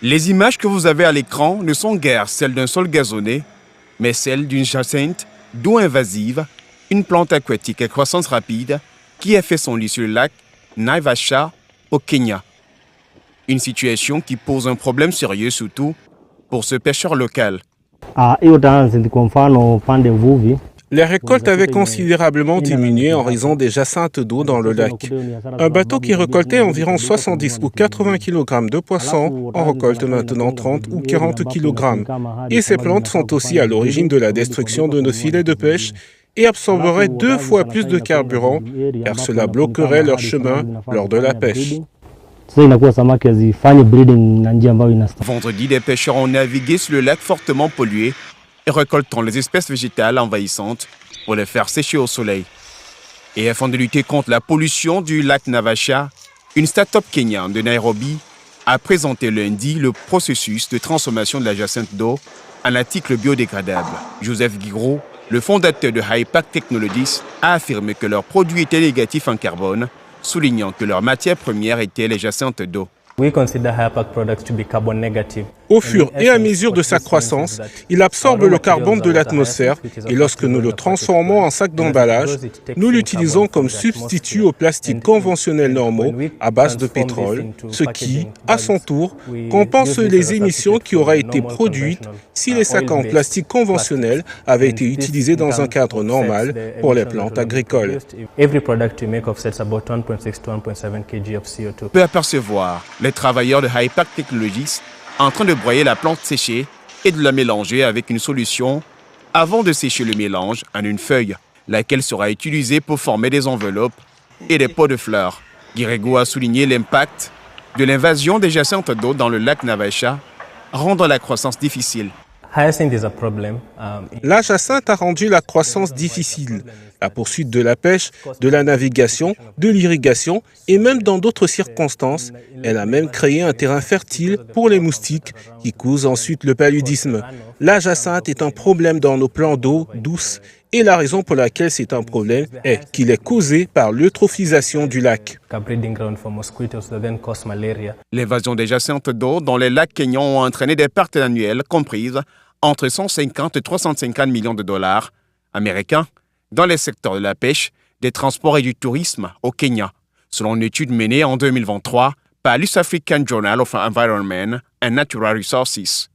Les images que vous avez à l'écran ne sont guère celles d'un sol gazonné, mais celles d'une jacinthe d'eau invasive, une plante aquatique à croissance rapide qui a fait son lit sur le lac Naivasha au Kenya. Une situation qui pose un problème sérieux surtout pour ce pêcheur local. Les récoltes avaient considérablement diminué en raison des jacinthes d'eau dans le lac. Un bateau qui récoltait environ 70 ou 80 kg de poissons en récolte maintenant 30 ou 40 kg. Et ces plantes sont aussi à l'origine de la destruction de nos filets de pêche et absorberaient 2 fois plus de carburant, car cela bloquerait leur chemin lors de la pêche. Vendredi, des pêcheurs ont navigué sur le lac fortement pollué et récoltant les espèces végétales envahissantes pour les faire sécher au soleil. Et afin de lutter contre la pollution du lac Naivasha, une start-up kenyane de Nairobi a présenté lundi le processus de transformation de la jacinthe d'eau en article biodégradable. Joseph Gigro, le fondateur de Hypac Technologies, a affirmé que leurs produits étaient négatifs en carbone, soulignant que leur matière première était les jacinthes d'eau. Au fur et à mesure de sa croissance, il absorbe le carbone de l'atmosphère et lorsque nous le transformons en sac d'emballage, nous l'utilisons comme substitut aux plastiques conventionnels normaux à base de pétrole, ce qui, à son tour, compense les émissions qui auraient été produites si les sacs en plastique conventionnels avaient été utilisés dans un cadre normal pour les plantes agricoles. Peut apercevoir les travailleurs de Hypac Technologies en train de broyer la plante séchée et de la mélanger avec une solution avant de sécher le mélange en une feuille, laquelle sera utilisée pour former des enveloppes et des pots de fleurs. Guirego a souligné l'impact de l'invasion des jacinthes d'eau dans le lac Naivasha, rendant la croissance difficile. La jacinthe a rendu la croissance difficile. La poursuite de la pêche, de la navigation, de l'irrigation et même dans d'autres circonstances, elle a même créé un terrain fertile pour les moustiques qui causent ensuite le paludisme. La jacinthe est un problème dans nos plans d'eau douce et la raison pour laquelle c'est un problème est qu'il est causé par l'eutrophisation du lac. L'évasion des jacinthes d'eau dans les lacs kenyans ont entraîné des pertes annuelles comprises entre 150 et 350 millions de dollars américains dans les secteurs de la pêche, des transports et du tourisme au Kenya, selon une étude menée en 2023 par l'East African Journal of Environment and Natural Resources.